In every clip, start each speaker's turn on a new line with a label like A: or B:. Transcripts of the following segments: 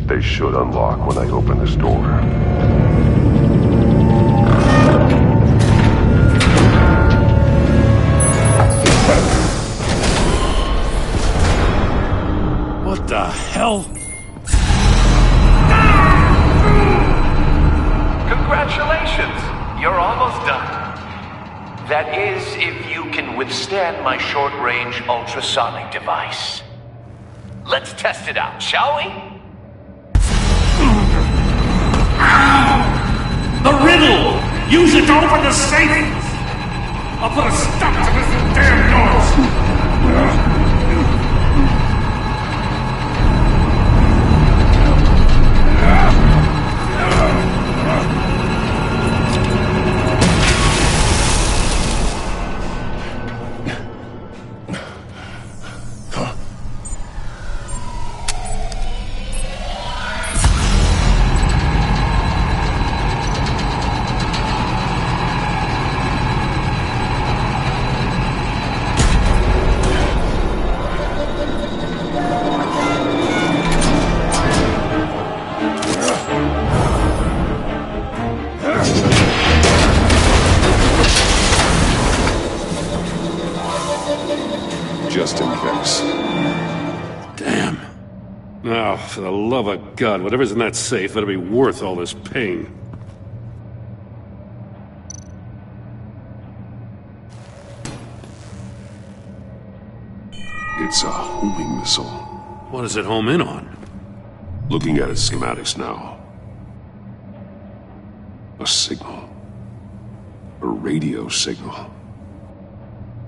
A: They should unlock when I open this door.
B: What the hell?
C: Congratulations! You're almost done. That is, if you can withstand my short-range ultrasonic device. Let's test it out, shall we?
B: The riddle! Use it to open the safe! I'll put a stop to this damn noise!
A: Just in case.
B: Damn. Now, for the love of God, whatever's in that safe better be worth all this pain.
A: It's a homing missile.
B: What does it home in on?
A: Looking at its schematics now. A signal. A radio signal.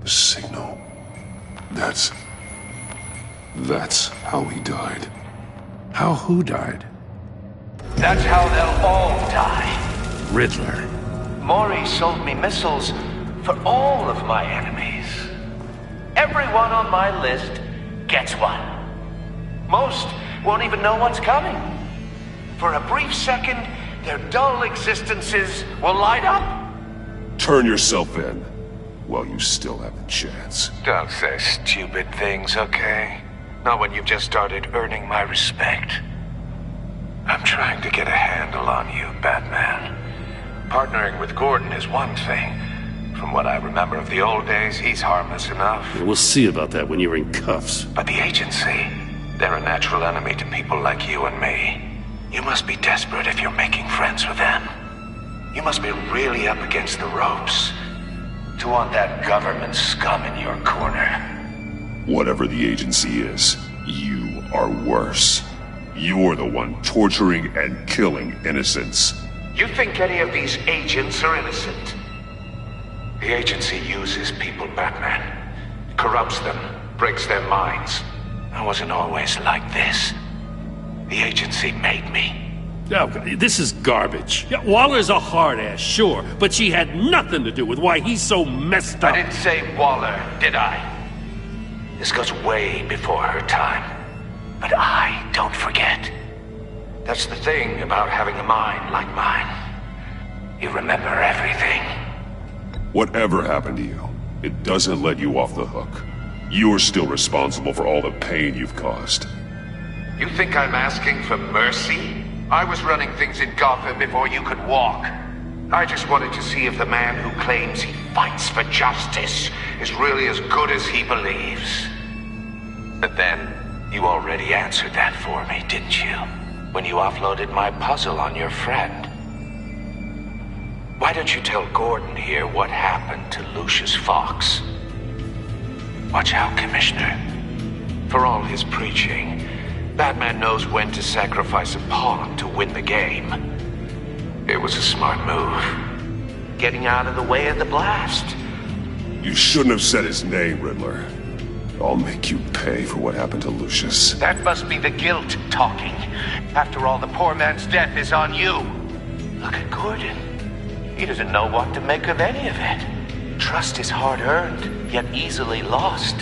A: The signal. That's how he died.
B: How who died?
C: That's how they'll all die.
B: Riddler.
C: Maury sold me missiles for all of my enemies. Everyone on my list gets one. Most won't even know what's coming. For a brief second, their dull existences will light up.
A: Turn yourself in while you still have the chance.
C: Don't say stupid things, okay? Not when you've just started earning my respect. I'm trying to get a handle on you, Batman. Partnering with Gordon is one thing. From what I remember of the old days, he's harmless enough.
B: Yeah, we'll see about that when you're in cuffs.
C: But the agency, they're a natural enemy to people like you and me. You must be desperate if you're making friends with them. You must be really up against the ropes to want that government scum in your corner.
A: Whatever the agency is, you are worse. You're the one torturing and killing innocents.
C: You think any of these agents are innocent? The agency uses people, Batman. Corrupts them, breaks their minds. I wasn't always like this. The agency made me.
B: Oh, this is garbage. Yeah, Waller's a hard-ass, sure, but she had nothing to do with why he's so messed up.
C: I didn't say Waller, did I? This goes way before her time. But I don't forget. That's the thing about having a mind like mine. You remember everything.
A: Whatever happened to you, it doesn't let you off the hook. You're still responsible for all the pain you've caused.
C: You think I'm asking for mercy? I was running things in Gotham before you could walk. I just wanted to see if the man who claims he fights for justice is really as good as he believes. But then, you already answered that for me, didn't you? When you offloaded my puzzle on your friend. Why don't you tell Gordon here what happened to Lucius Fox? Watch out, Commissioner. For all his preaching, Batman knows when to sacrifice a pawn to win the game. It was a smart move. Getting out of the way of the blast.
A: You shouldn't have said his name, Riddler. I'll make you pay for what happened to Lucius.
C: That must be the guilt talking. After all, the poor man's death is on you. Look at Gordon. He doesn't know what to make of any of it. Trust is hard-earned, yet easily lost,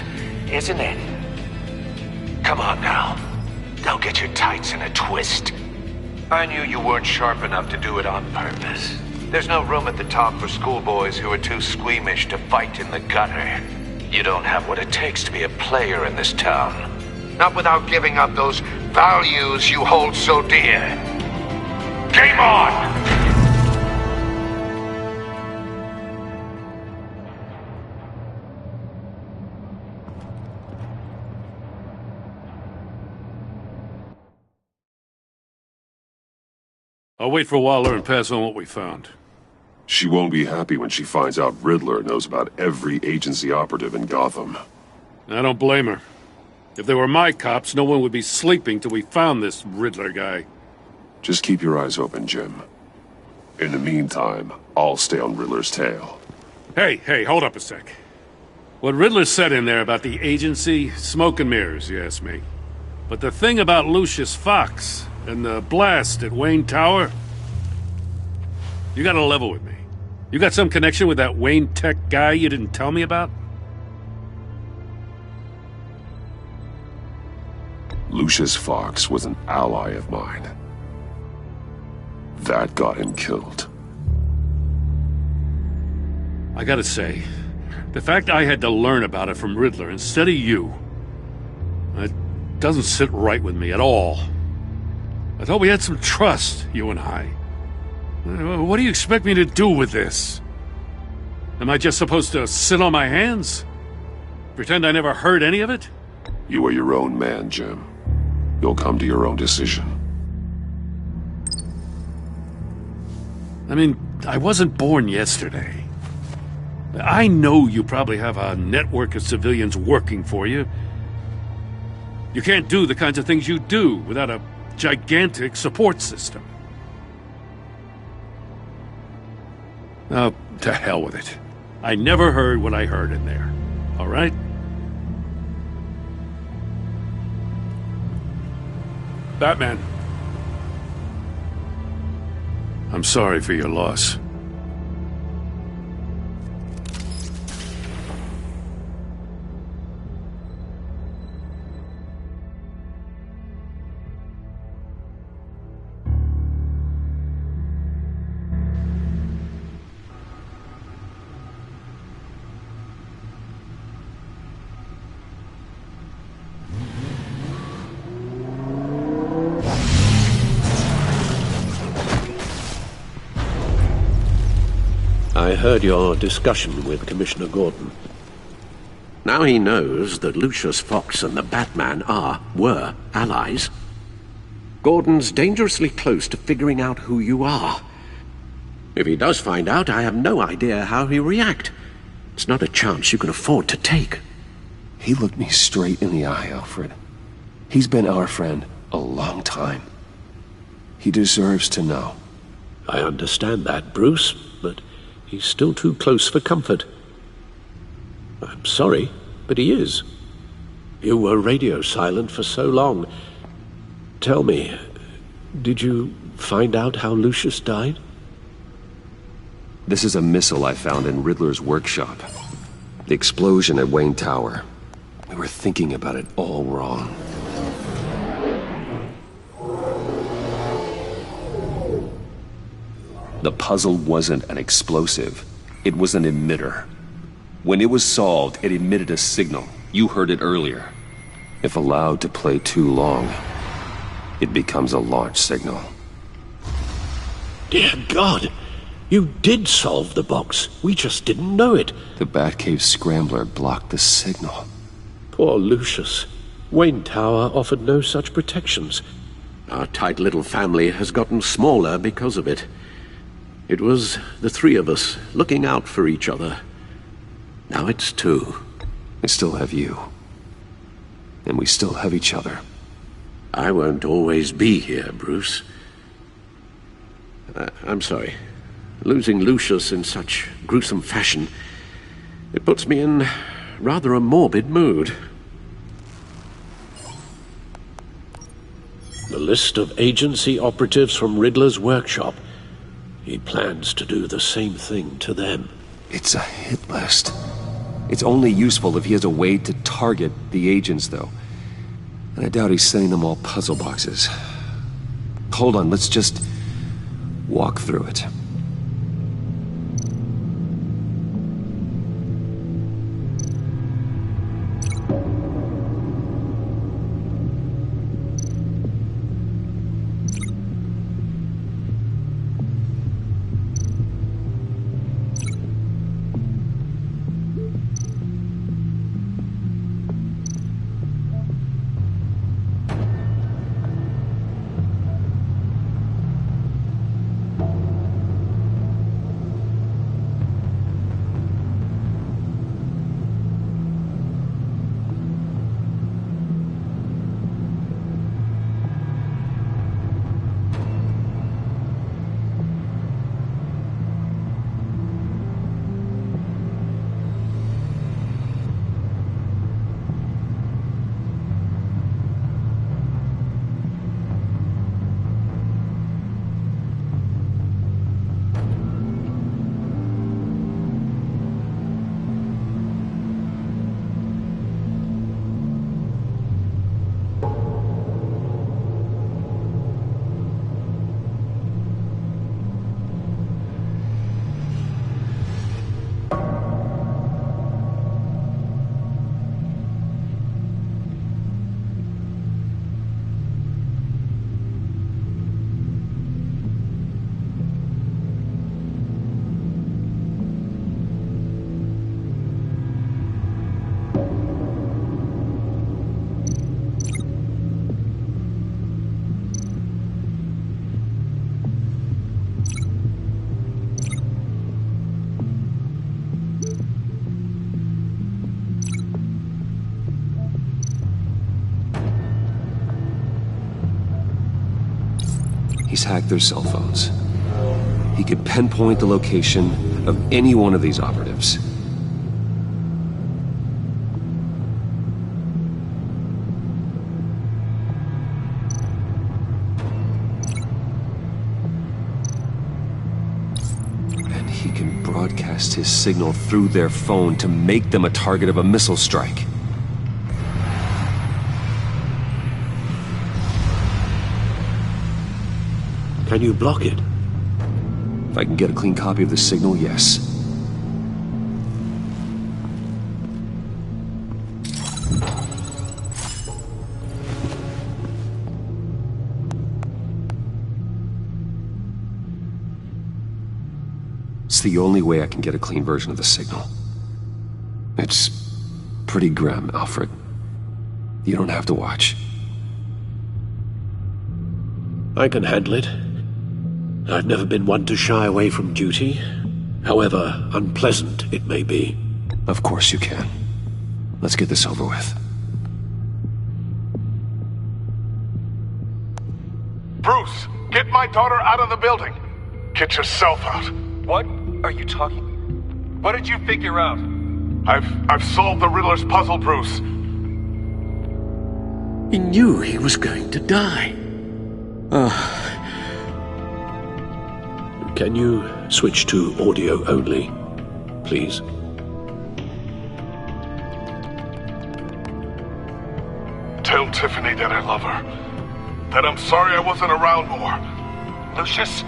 C: isn't it? Come on now. Don't get your tights in a twist. I knew you weren't sharp enough to do it on purpose. There's no room at the top for schoolboys who are too squeamish to fight in the gutter. You don't have what it takes to be a player in this town. Not without giving up those values you hold so dear. Game on!
B: I'll wait for Waller and pass on what we found.
A: She won't be happy when she finds out Riddler knows about every agency operative in Gotham.
B: I don't blame her. If they were my cops, no one would be sleeping till we found this Riddler guy.
A: Just keep your eyes open, Jim. In the meantime, I'll stay on Riddler's tail.
B: Hey, hold up a sec. What Riddler said in there about the agency, smoke and mirrors, you ask me. But the thing about Lucius Fox and the blast at Wayne Tower, you gotta level with me. You got some connection with that Wayne Tech guy you didn't tell me about?
A: Lucius Fox was an ally of mine. That got him killed.
B: I gotta say, the fact I had to learn about it from Riddler instead of you, it doesn't sit right with me at all. I thought we had some trust, you and I. What do you expect me to do with this? Am I just supposed to sit on my hands? Pretend I never heard any of it?
A: You are your own man, Jim. You'll come to your own decision.
B: I mean, I wasn't born yesterday. I know you probably have a network of civilians working for you. You can't do the kinds of things you do without a gigantic support system. Oh, to hell with it. I never heard what I heard in there. All right? Batman. I'm sorry for your loss.
D: I heard your discussion with Commissioner Gordon. Now he knows that Lucius Fox and the Batman were allies. Gordon's dangerously close to figuring out who you are. If he does find out, I have no idea how he'll react. It's not a chance you can afford to take.
E: He looked me straight in the eye, Alfred. He's been our friend a long time. He deserves to know.
D: I understand that, Bruce, but he's still too close for comfort. I'm sorry, but he is. You were radio silent for so long. Tell me, did you find out how Lucius died?
E: This is a missile I found in Riddler's workshop. The explosion at Wayne Tower. We were thinking about it all wrong. The puzzle wasn't an explosive. It was an emitter. When it was solved, it emitted a signal. You heard it earlier. If allowed to play too long, it becomes a launch signal.
D: Dear God! You did solve the box. We just didn't know it.
E: The Batcave scrambler blocked the signal.
D: Poor Lucius. Wayne Tower offered no such protections. Our tight little family has gotten smaller because of it. It was the three of us looking out for each other. Now it's two.
E: I still have you. And we still have each other.
D: I won't always be here, Bruce. I'm sorry. Losing Lucius in such gruesome fashion, it puts me in rather a morbid mood. The list of agency operatives from Riddler's workshop. He plans to do the same thing to them.
E: It's a hit list. It's only useful if he has a way to target the agents, though. And I doubt he's sending them all puzzle boxes. Hold on, let's just walk through it. He's hacked their cell phones. He could pinpoint the location of any one of these operatives. And he can broadcast his signal through their phone to make them a target of a missile strike.
D: Can you block it?
E: If I can get a clean copy of the signal, yes. It's the only way I can get a clean version of the signal. It's pretty grim, Alfred. You don't have to watch.
D: I can handle it. I've never been one to shy away from duty, however unpleasant it may be.
E: Of course you can. Let's get this over with.
F: Bruce, get my daughter out of the building. Get yourself out.
G: What are you talking? What did you figure out?
F: I've solved the Riddler's puzzle, Bruce.
D: He knew he was going to die. Can you switch to audio only, please?
F: Tell Tiffany that I love her. That I'm sorry I wasn't around more.
G: Lucius?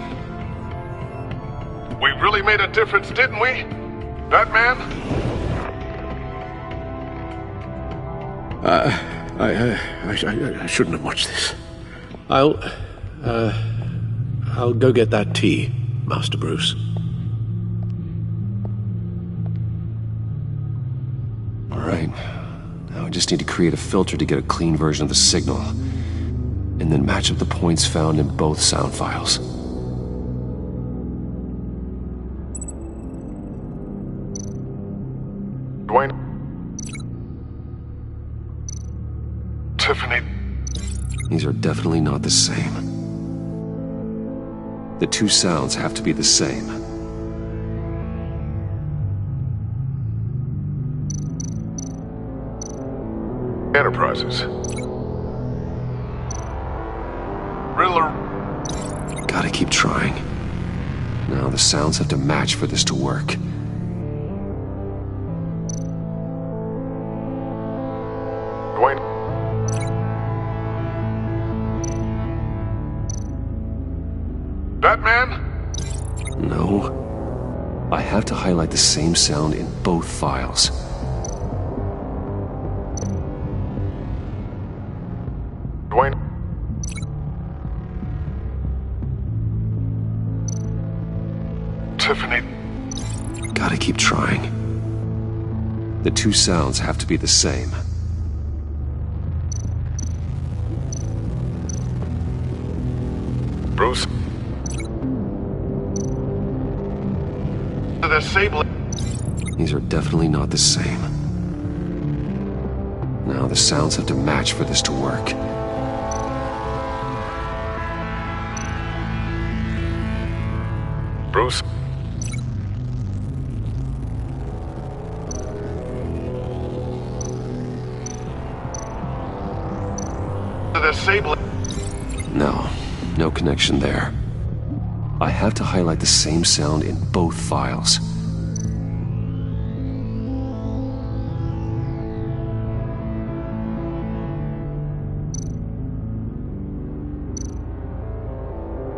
F: We really made a difference, didn't we? Batman?
D: I shouldn't have watched this. I'll go get that tea, Master Bruce.
E: All right. Now I just need to create a filter to get a clean version of the signal, and then match up the points found in both sound files.
F: Dwayne? Tiffany?
E: These are definitely not the same. The two sounds have to be the same.
F: Enterprises. Riddler.
E: Gotta keep trying. Now the sounds have to match for this to work.
F: Dwayne. Batman?
E: No. I have to highlight the same sound in both files.
F: Dwayne. Tiffany.
E: Gotta keep trying. The two sounds have to be the same.
F: Bruce. The Sable.
E: These are definitely not the same. Now the sounds have to match for this to work.
F: Bruce. The Sable.
E: No connection there. I have to highlight the same sound in both files.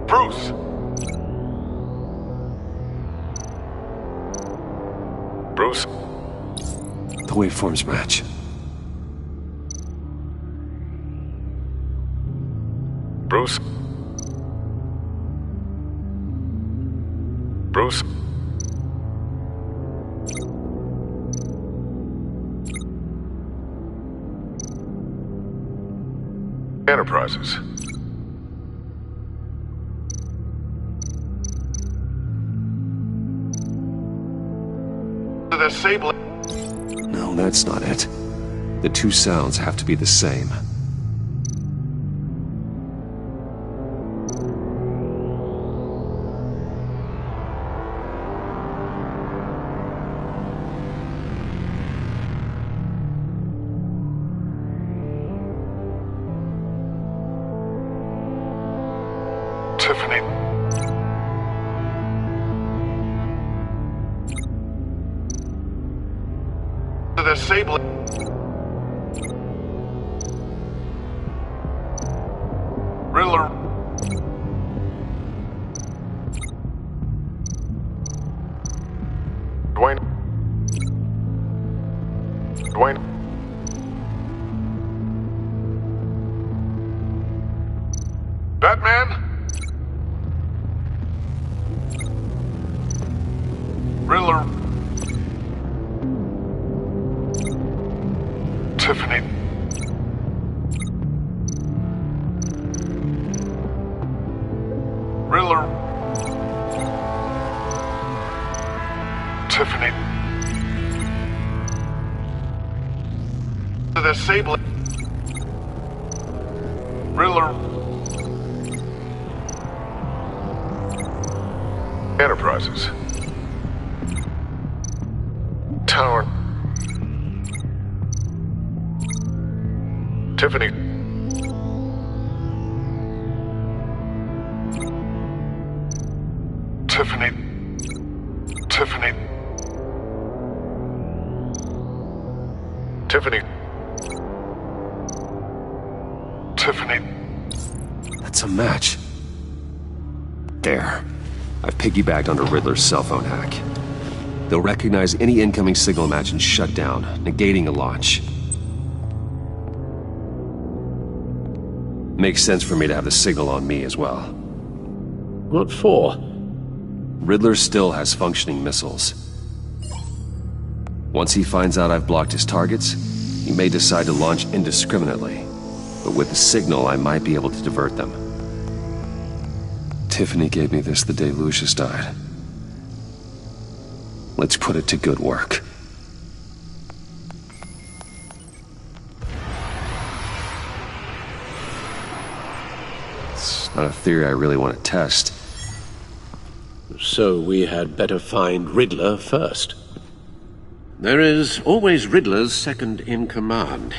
F: Bruce. Bruce.
E: The waveforms match.
F: Bruce. Bruce. Enterprises. The Sable.
E: No, that's not it. The two sounds have to be the same.
F: Tiffany. The Sable. Riddler. Dwayne. Batman? Riddler. Tiffany. Riddler. Tiffany. The Sable. Riddler. Enterprises. Tower. Tiffany. Tiffany. Tiffany. Tiffany. Tiffany.
E: That's a match. There. I've piggybacked onto Riddler's cell phone hack. They'll recognize any incoming signal match and shut down, negating a launch. Makes sense for me to have the signal on me as well.
D: What for?
E: Riddler still has functioning missiles. Once he finds out I've blocked his targets, he may decide to launch indiscriminately. But with the signal, I might be able to divert them. Tiffany gave me this the day Lucius died. Let's put it to good work. It's not a theory I really want to test.
D: So we had better find Riddler first. There is always Riddler's second-in-command.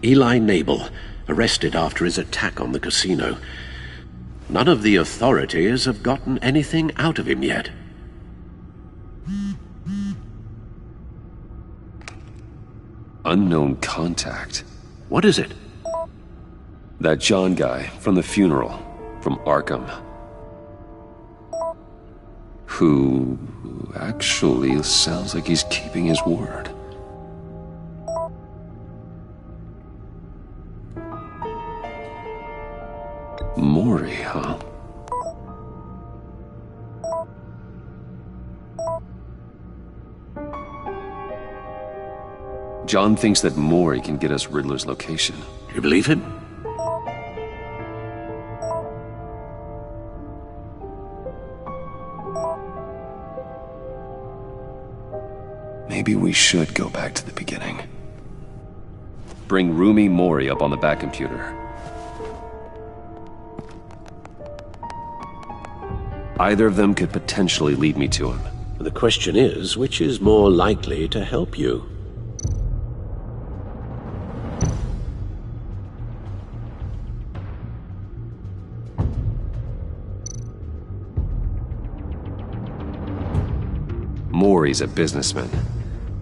D: Eli Nabel, arrested after his attack on the casino. None of the authorities have gotten anything out of him yet.
E: Unknown contact.
D: What is it?
E: That John guy from the funeral, from Arkham. Who actually sounds like he's keeping his word. Mori, huh? John thinks that Mori can get us Riddler's location.
D: You believe him?
E: Maybe we should go back to the beginning. Bring Rumi Mori up on the back computer. Either of them could potentially lead me to him.
D: The question is, which is more likely to help you?
E: Mori's a businessman.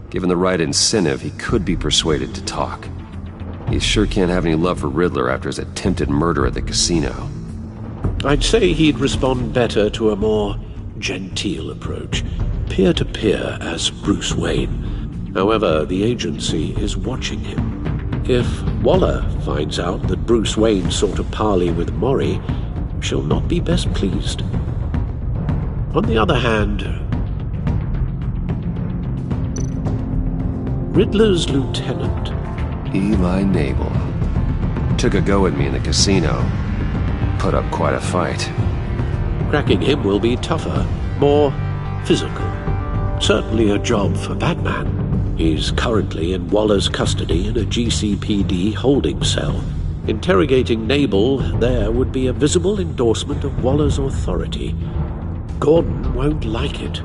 E: Given the right incentive, he could be persuaded to talk. He sure can't have any love for Riddler after his attempted murder at the casino.
D: I'd say he'd respond better to a more genteel approach, peer-to-peer as Bruce Wayne. However, the agency is watching him. If Waller finds out that Bruce Wayne sought a parley with Mori, she'll not be best pleased. On the other hand, Riddler's lieutenant,
E: Eli Nabel, took a go at me in the casino. Put up quite a fight.
D: cracking him will be tougher, more physical. Certainly a job for Batman. He's currently in Waller's custody in a GCPD holding cell. Interrogating Nabel there would be a visible endorsement of Waller's authority. Gordon won't like it.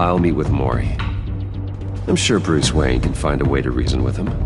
E: I'll meet with Mori. I'm sure Bruce Wayne can find a way to reason with him.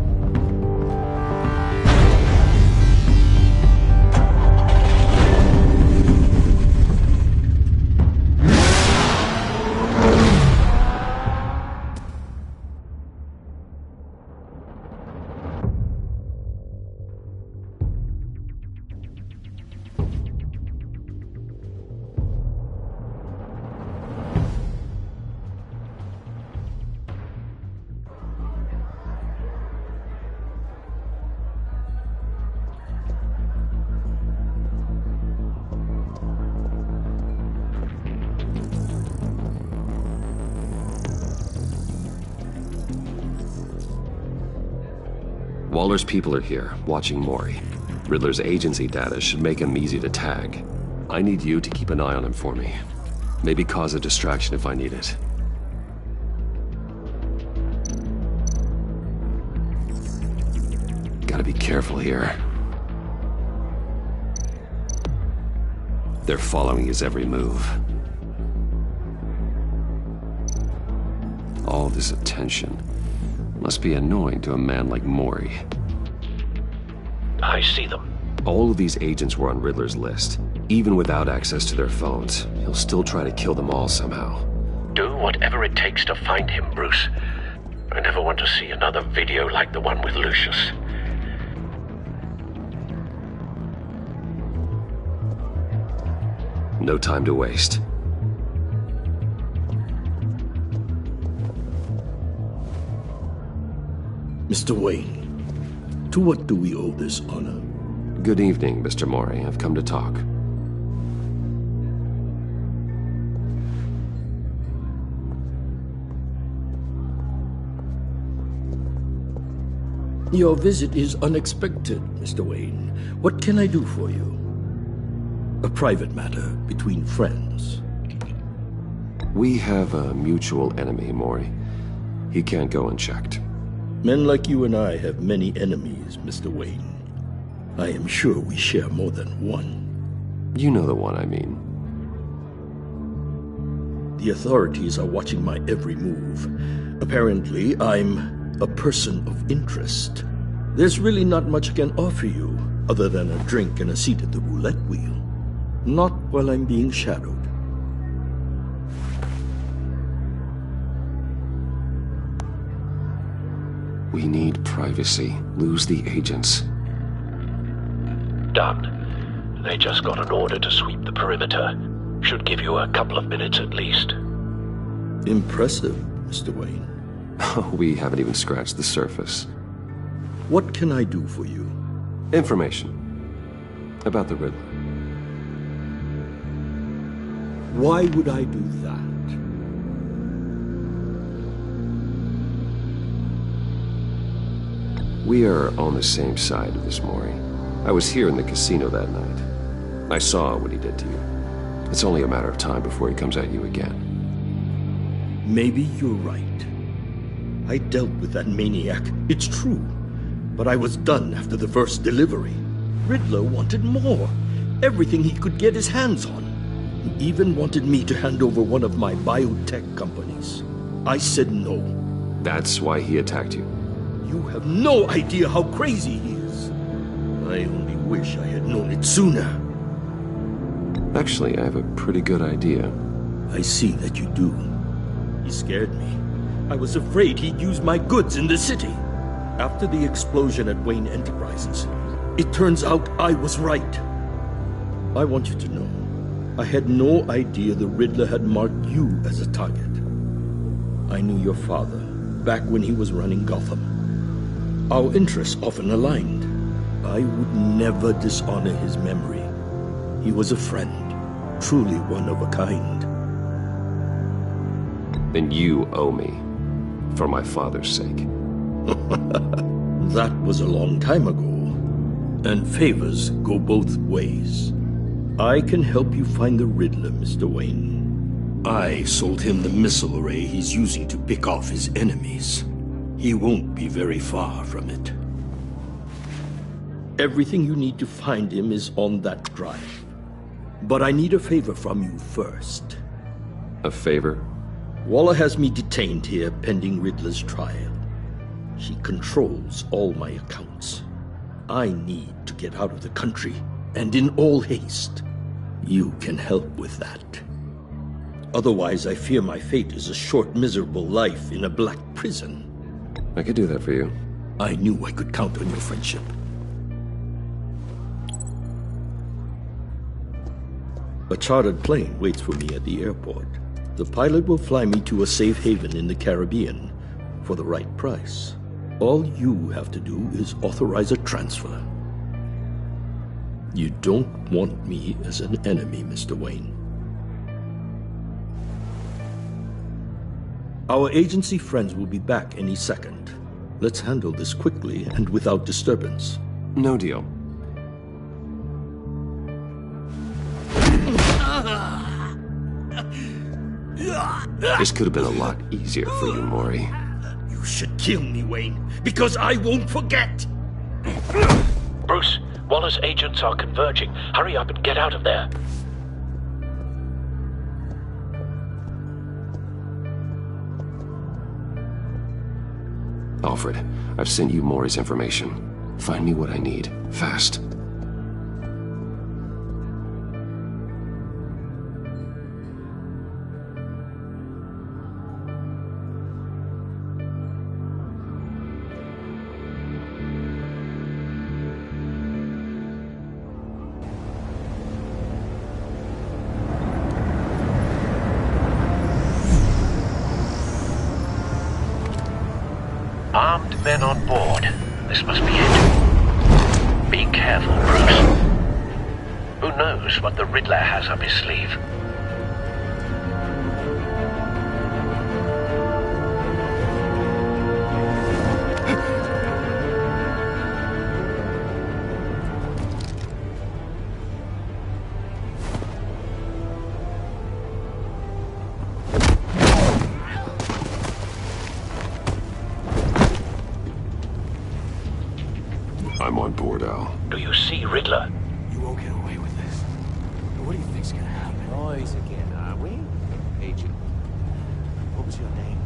E: Waller's people are here, watching Mori. Riddler's agency data should make him easy to tag. I need you to keep an eye on him for me. Maybe cause a distraction if I need it. Gotta be careful here. They're following his every move. All this attention must be annoying to a man like Mori.
D: I see them.
E: All of these agents were on Riddler's list. Even without access to their phones, he'll still try to kill them all somehow.
D: Do whatever it takes to find him, Bruce. I never want to see another video like the one with Lucius.
E: No time to waste.
H: Mr. Wayne, to what do we owe this honor?
E: Good evening, Mr. Mori. I've come to talk.
H: Your visit is unexpected, Mr. Wayne. What can I do for you? A private matter between friends.
E: We have a mutual enemy, Mori. He can't go unchecked.
H: Men like you and I have many enemies, Mr. Wayne. I am sure we share more than one.
E: You know the one I mean.
H: The authorities are watching my every move. Apparently, I'm a person of interest. There's really not much I can offer you, other than a drink and a seat at the roulette wheel. Not while I'm being shadowed.
E: We need privacy. Lose the agents.
D: Done. They just got an order to sweep the perimeter. Should give you a couple of minutes at least.
H: Impressive, Mr. Wayne.
E: We haven't even scratched the surface.
H: What can I do for you?
E: Information. About the Riddler.
H: Why would I do that?
E: We are on the same side of this, Mori. I was here in the casino that night. I saw what he did to you. It's only a matter of time before he comes at you again.
H: Maybe you're right. I dealt with that maniac, it's true. But I was done after the first delivery. Riddler wanted more. Everything he could get his hands on. He even wanted me to hand over one of my biotech companies. I said no.
E: That's why he attacked you.
H: You have no idea how crazy he is. I only wish I had known it sooner.
E: Actually, I have a pretty good idea.
H: I see that you do. He scared me. I was afraid he'd use my goods in the city. After the explosion at Wayne Enterprises, it turns out I was right. I want you to know, I had no idea the Riddler had marked you as a target. I knew your father back when he was running Gotham. Our interests often aligned. I would never dishonor his memory. He was a friend, truly one of a kind.
E: Then you owe me, for my father's sake.
H: That was a long time ago, and favors go both ways. I can help you find the Riddler, Mr. Wayne. I sold him the missile array he's using to pick off his enemies. He won't be very far from it. Everything you need to find him is on that drive. But I need a favor from you first.
E: A favor?
H: Waller has me detained here pending Riddler's trial. She controls all my accounts. I need to get out of the country, and in all haste. You can help with that. Otherwise, I fear my fate is a short, miserable life in a black prison.
E: I could do that for you.
H: I knew I could count on your friendship. A chartered plane waits for me at the airport. The pilot will fly me to a safe haven in the Caribbean for the right price. All you have to do is authorize a transfer. You don't want me as an enemy, Mr. Wayne. Our agency friends will be back any second. Let's handle this quickly and without disturbance.
E: No deal. This could have been a lot easier for you, Maury.
H: You should kill me, Wayne, because I won't forget!
I: Bruce, Waller's agents are converging. Hurry up and get out of there.
E: Alfred, I've sent you Maury's information. Find me what I need, fast.
I: Armed men on board. This must be it. Be careful, Bruce. Who knows what the Riddler has up his sleeve?
A: I'm on board, Al.
I: Do you see Riddler?
J: You won't get away with this. What do you think's gonna happen?
C: Boys again, are we? Agent. What was your name?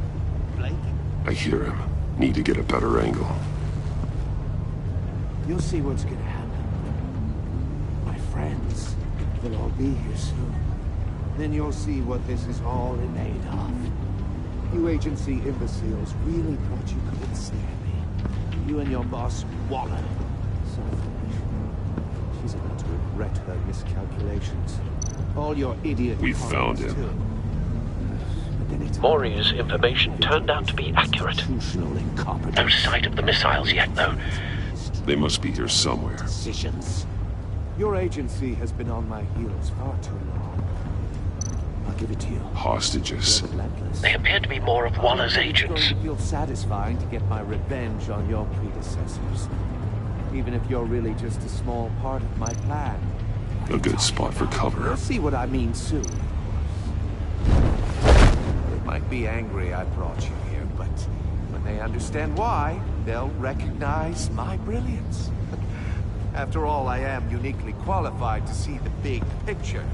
C: Blake?
A: I hear him. Need to get a better angle.
J: You'll see what's gonna happen. My friends, they'll all be here soon. Then you'll see what this is all made of. You agency imbeciles really thought you could ensnare me. You and your boss, Waller. So foolish. She's about to regret her miscalculations. All your idiot
A: We found him.
J: too. But then it's
I: Maury's information turned out to be accurate.
J: institutional incompetence.
I: No sight of the missiles yet, though.
A: They must be here somewhere.
J: Decisions. Your agency has been on my heels far too long. I'll give it to you.
A: Hostages.
J: You're relentless.
I: They appear to be more of Waller's agents.
J: It's going to feel satisfying to get my revenge on your predecessors. Even if you're really just a small part of my plan.
A: A good spot for cover.
J: You'll see what I mean soon. They might be angry I brought you here, but when they understand why, they'll recognize my brilliance. After all, I am uniquely qualified to see the big picture.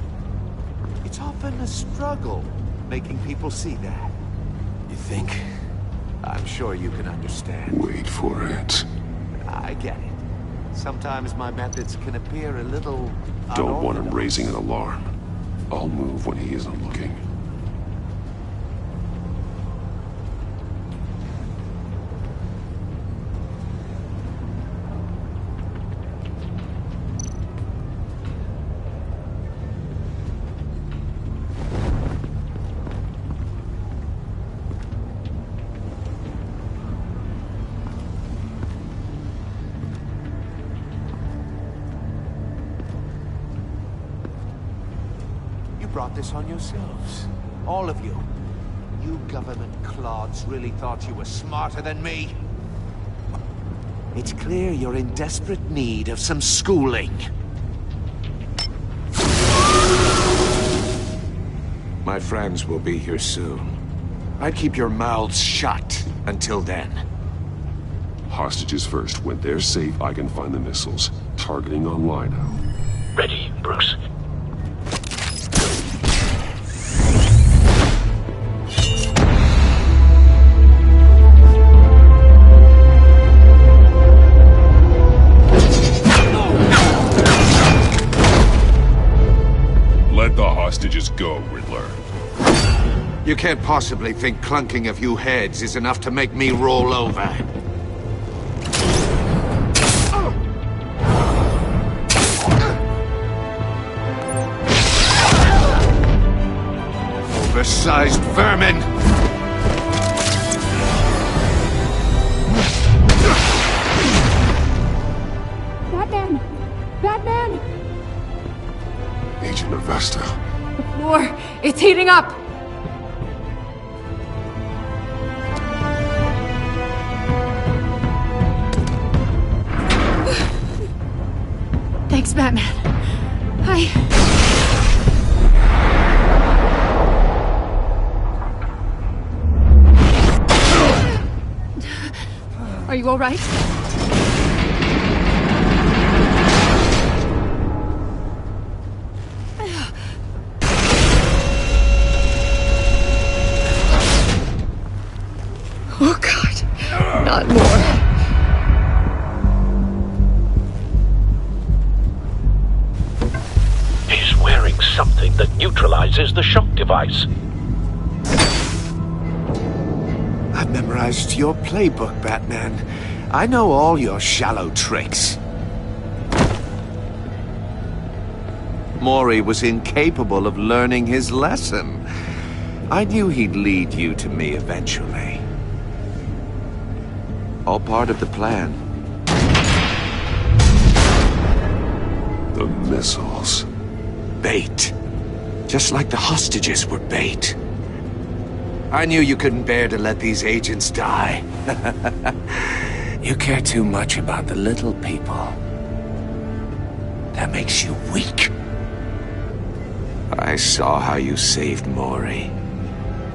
J: It's often a struggle making people see that. You think? I'm sure you can understand.
A: Wait for it.
J: I get it. Sometimes my methods can appear a little
A: Don't want him
J: unorthodox.
A: raising an alarm. I'll move when he isn't looking.
J: Brought this on yourselves. All of you. You government clods really thought you were smarter than me? It's clear you're in desperate need of some schooling. My friends will be here soon. I'd keep your mouths shut until then.
A: Hostages first. When they're safe, I can find the missiles. Targeting on Lino.
I: Ready, Bruce?
A: hostages go, Riddler.
J: You can't possibly think clunking a few heads is enough to make me roll over. Oversized vermin!
K: Batman! Batman!
A: Agent Avesta.
K: The floor! It's heating up! Thanks, Batman. Are you all right? Oh, God. Not more.
I: He's wearing something that neutralizes the shock device.
J: I've memorized your playbook, Batman. I know all your shallow tricks. Mori was incapable of learning his lesson. I knew he'd lead you to me eventually. All part of the plan.
A: The missiles.
J: Bait. Just like the hostages were bait. I knew you couldn't bear to let these agents die. You care too much about the little people. That makes you weak. I saw how you saved Mori.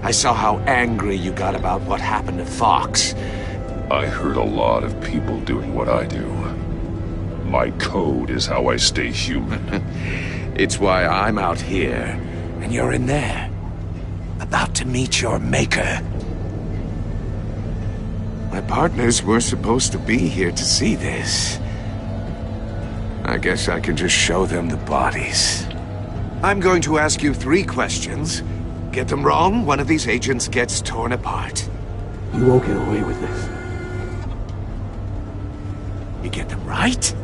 J: I saw how angry you got about what happened to Fox.
A: I hurt a lot of people doing what I do. My code is how I stay human.
J: It's why I'm out here, and you're in there. About to meet your maker. My partners were supposed to be here to see this. I guess I can just show them the bodies. I'm going to ask you 3 questions. Get them wrong, one of these agents gets torn apart.
H: You won't get away with this.
J: You get them right,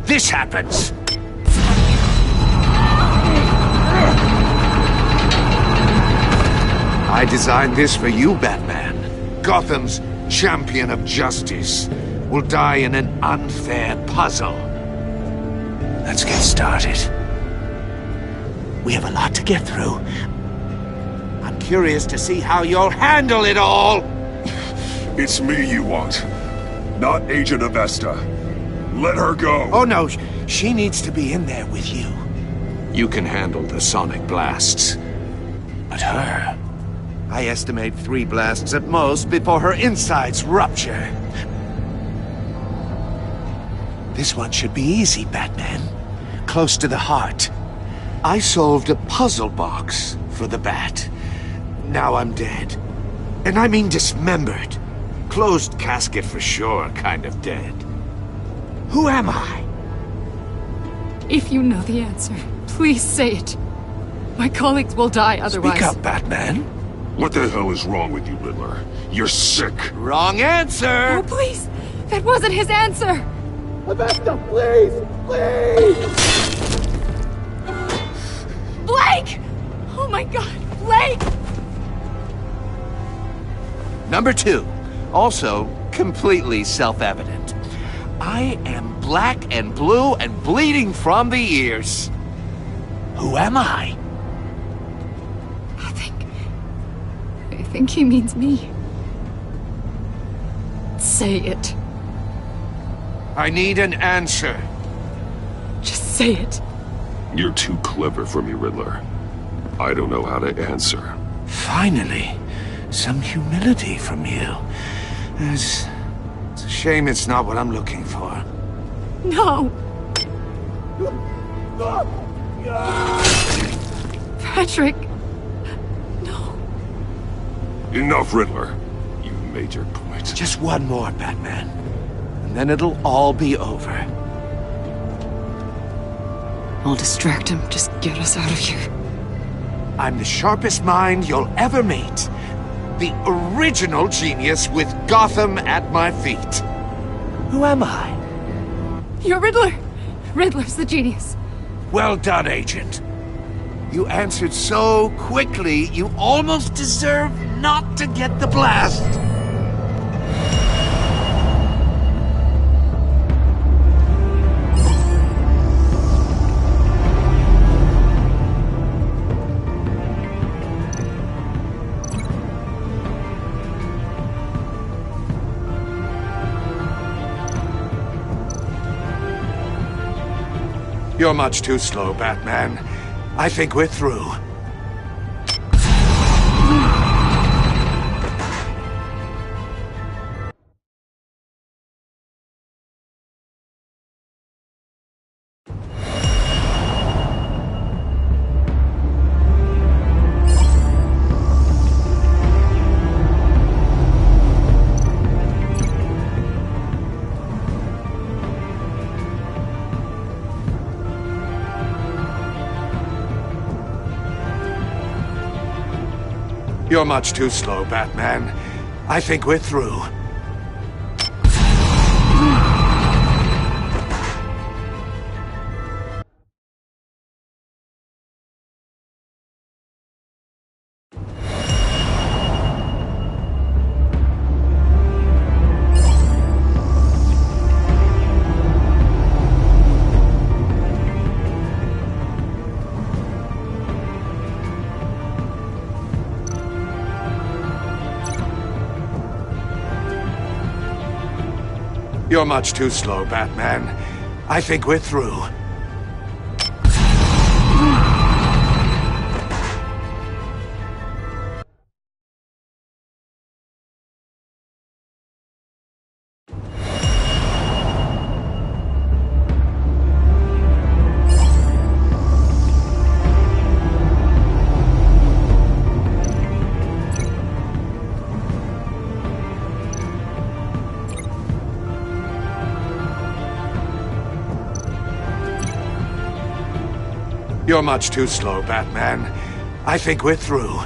J: this happens! I designed this for you, Batman. Gotham's champion of justice will die in an unfair puzzle. Let's get started. We have a lot to get through. I'm curious to see how you'll handle it all!
A: It's me you want, not Agent Avesta. Let her go!
J: Oh no, she needs to be in there with you. You can handle the sonic blasts. But her... I estimate 3 blasts at most before her insides rupture. This one should be easy, Batman. Close to the heart. I solved a puzzle box for the Bat. Now I'm dead. And I mean dismembered. Closed casket for sure, kind of dead. Who am I?
K: If you know the answer, please say it. My colleagues will die otherwise.
J: Speak up, Batman.
A: What the hell is wrong with you, Riddler? You're sick.
J: Wrong answer!
K: Oh, please! That wasn't his answer!
H: Avesta, please! Please!
K: Blake! Oh my God, Blake!
J: Number 2, also completely self-evident. I am black and blue and bleeding from the ears. Who am I?
K: I think he means me. Say it.
J: I need an answer.
K: Just say it.
A: You're too clever for me, Riddler. I don't know how to answer.
J: Finally, some humility from you. It's a shame it's not what I'm looking for.
K: No! Patrick! No.
A: Enough, Riddler. You made your point.
J: Just one more, Batman. And then it'll all be over.
K: I'll distract him. Just get us out of here.
J: I'm the sharpest mind you'll ever meet. The original genius with Gotham at my feet. Who am I?
K: You're Riddler! Riddler's the genius.
J: Well done, Agent. You answered so quickly, you almost deserve not to get the blast. You're much too slow, Batman. I think we're through. You're much too slow, Batman. I think we're through. You're much too slow, Batman. I think we're through. You're much too slow, Batman. I think we're through.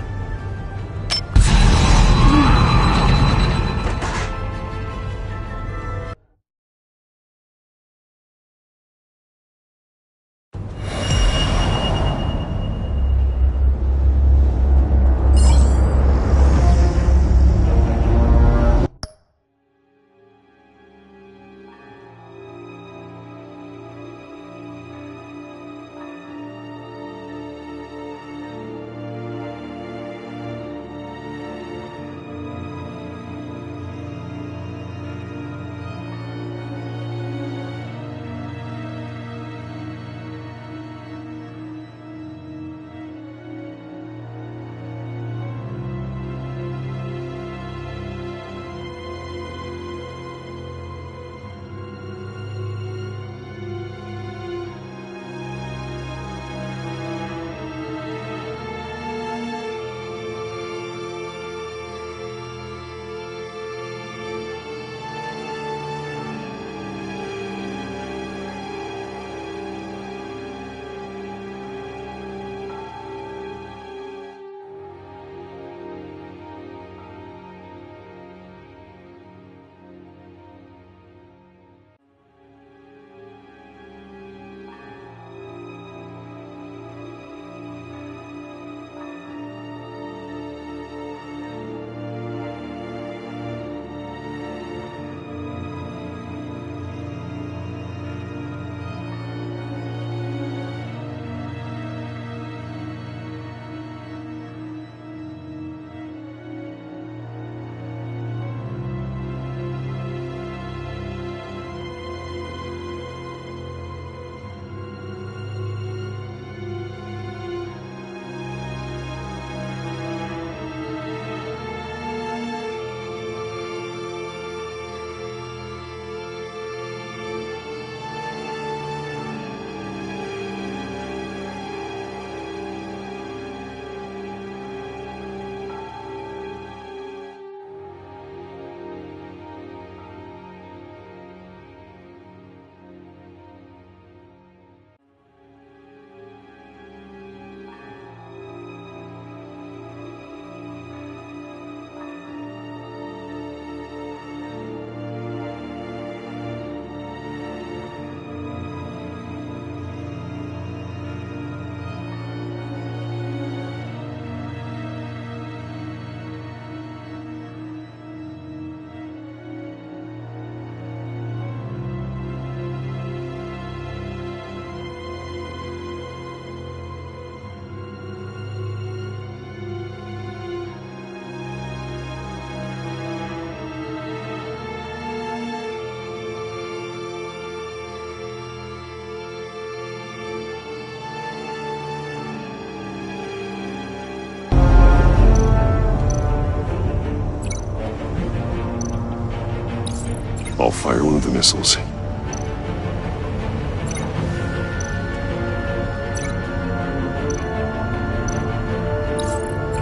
A: I'll fire one of the missiles.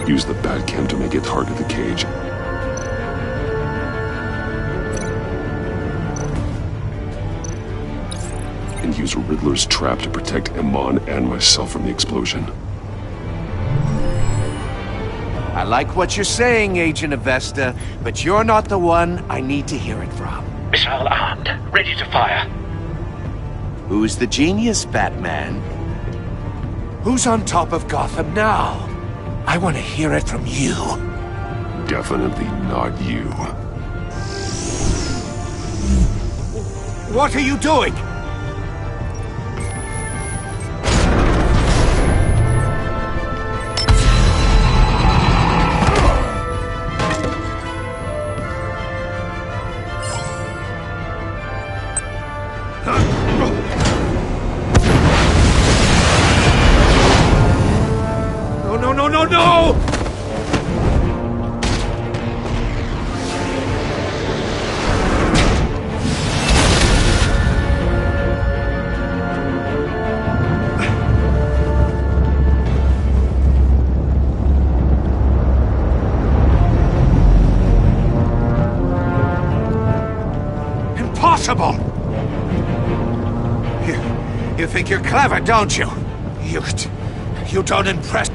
A: Use the Batcam to make it target the cage. And use Riddler's trap to protect Iman and myself from the explosion.
J: I like what you're saying, Agent Avesta, but you're not the one I need to hear it from.
I: Missile armed, ready to fire.
J: Who's the genius, Batman? Who's on top of Gotham now? I want to hear it from you.
A: Definitely not you.
J: What are you doing? No! Impossible! You think you're clever, don't you? You don't impress...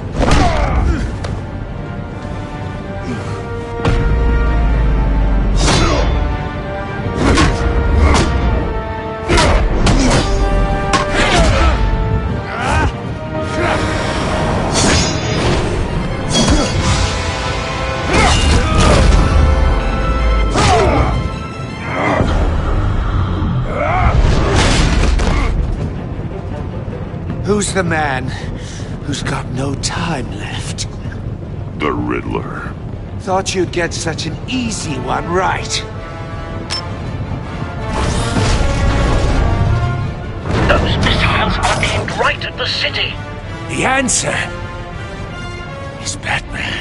J: Who's the man who's got no time left?
A: The Riddler.
J: Thought you'd get such an easy one right.
I: Those missiles are aimed right at the city.
J: The answer is Batman.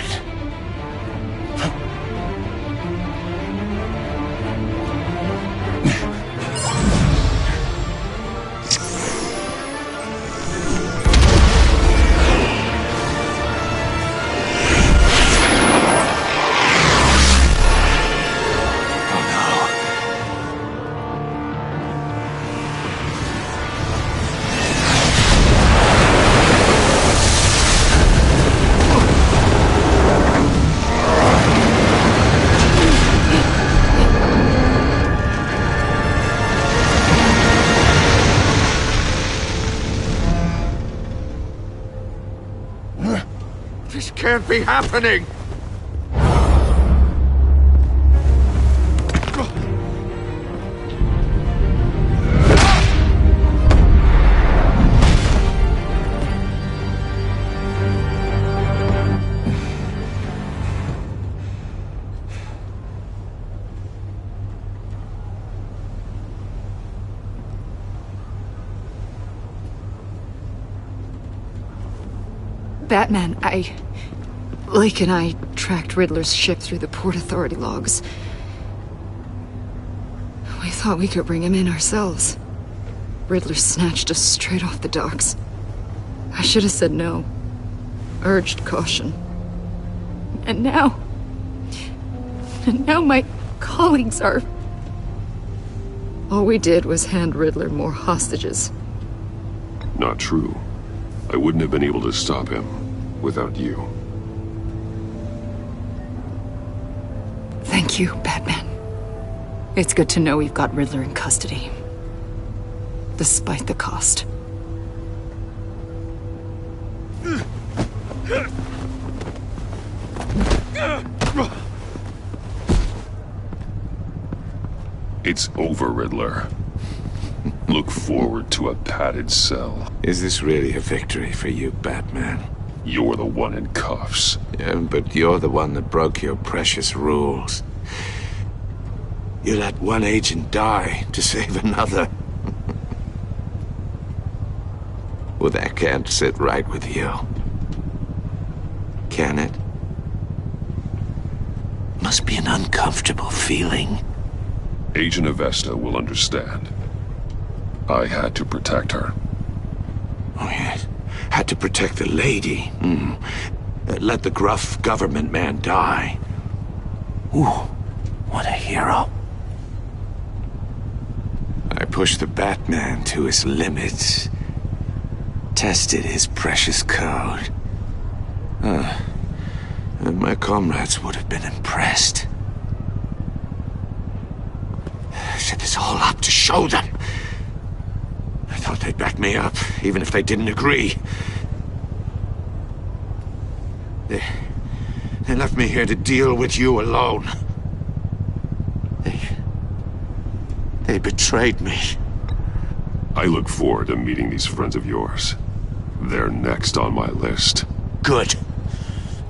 C: This can't be happening!
K: Batman, Lake and I tracked Riddler's ship through the Port Authority logs. We thought we could bring him in ourselves. Riddler snatched us straight off the docks. I should have said no. Urged caution. And now my colleagues are... All we did was hand Riddler more hostages.
A: Not true. I wouldn't have been able to stop him without you.
K: Thank you, Batman. It's good to know we've got Riddler in custody. Despite the cost.
A: It's over, Riddler. Look forward to a padded cell.
J: Is this really a victory for you, Batman?
A: You're the one in cuffs.
J: Yeah, but you're the one that broke your precious rules. You let one agent die to save another. Well, that can't sit right with you. Can it? Must be an uncomfortable feeling.
A: Agent Avesta will understand. I had to protect her.
J: Oh, yes. Had to protect the lady. Let the gruff government man die. Ooh, what a hero. I pushed the Batman to his limits. Tested his precious code. And my comrades would have been impressed. I set this all up to show them. I thought they'd back me up, even if they didn't agree. They left me here to deal with you alone. They betrayed me.
A: I look forward to meeting these friends of yours. They're next on my list.
J: Good.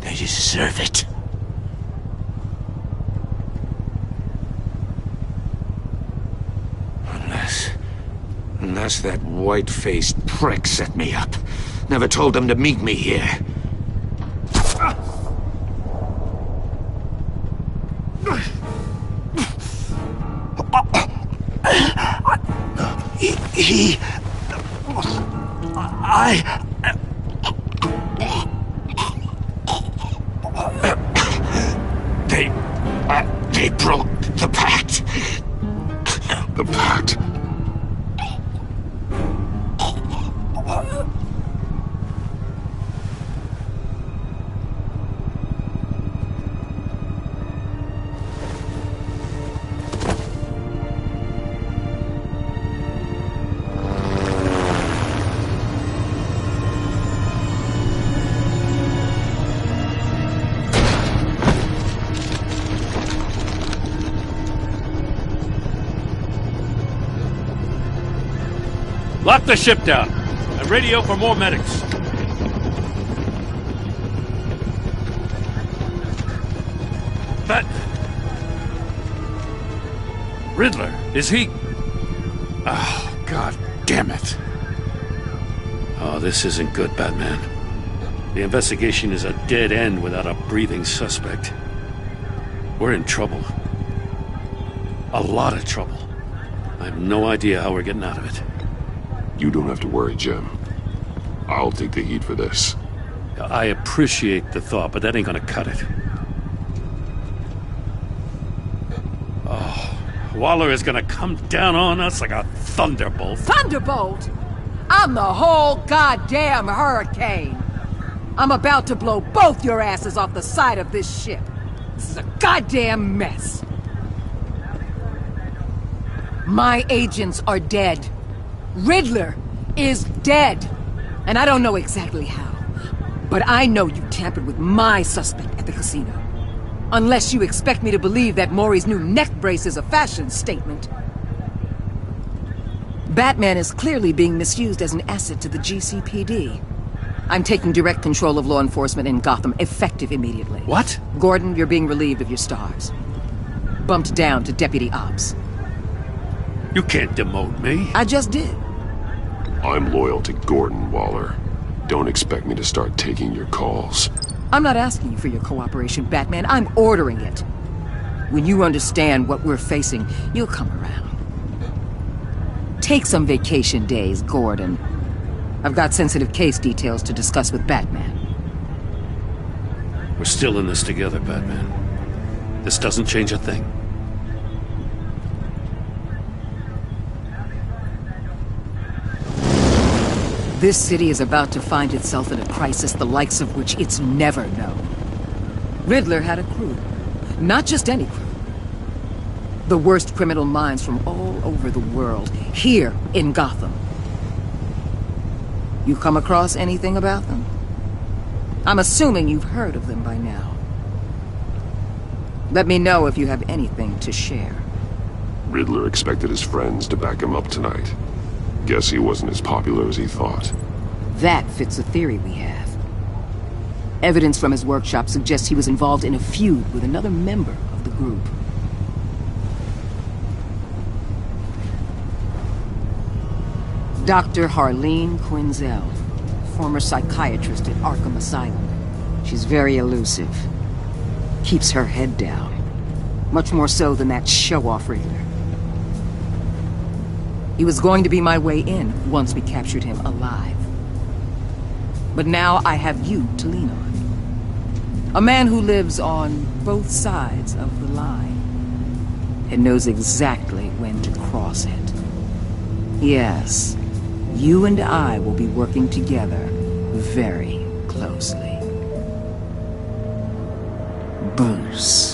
J: They deserve it. Unless that white-faced prick set me up. Never told them to meet me here. They broke the pact.
A: The pact?
B: Lock the ship down and radio for more medics. But Riddler, is he? Oh, God damn it. Oh, this isn't good, Batman. The investigation is a dead end without a breathing suspect. We're in trouble. A lot of trouble. I have no idea how we're getting out of it.
A: You don't have to worry, Jim. I'll take the heat for this.
B: I appreciate the thought, but that ain't gonna cut it. Oh, Waller is gonna come down on us like a thunderbolt.
L: Thunderbolt? I'm the whole goddamn hurricane. I'm about to blow both your asses off the side of this ship. This is a goddamn mess. My agents are dead. Riddler is dead. And I don't know exactly how. But I know you tampered with my suspect at the casino. Unless you expect me to believe that Maury's new neck brace is a fashion statement. Batman is clearly being misused as an asset to the GCPD. I'm taking direct control of law enforcement in Gotham, effective immediately.
B: What?
L: Gordon, you're being relieved of your stars. Bumped down to Deputy Ops.
B: You can't demote me.
L: I just did.
A: I'm loyal to Gordon, Waller. Don't expect me to start taking your calls.
L: I'm not asking you for your cooperation, Batman. I'm ordering it. When you understand what we're facing, you'll come around. Take some vacation days, Gordon. I've got sensitive case details to discuss with Batman.
B: We're still in this together, Batman. This doesn't change a thing.
L: This city is about to find itself in a crisis the likes of which it's never known. Riddler had a crew. Not just any crew. The worst criminal minds from all over the world, here in Gotham. You come across anything about them? I'm assuming you've heard of them by now. Let me know if you have anything to share.
A: Riddler expected his friends to back him up tonight. Guess he wasn't as popular as he thought.
L: That fits a theory we have. Evidence from his workshop suggests he was involved in a feud with another member of the group. Dr. Harleen Quinzel, former psychiatrist at Arkham Asylum. She's very elusive. Keeps her head down. Much more so than that show-off Riddler. He was going to be my way in once we captured him alive. But now I have you to lean on. A man who lives on both sides of the line and knows exactly when to cross it. Yes, you and I will be working together very closely. Bruce.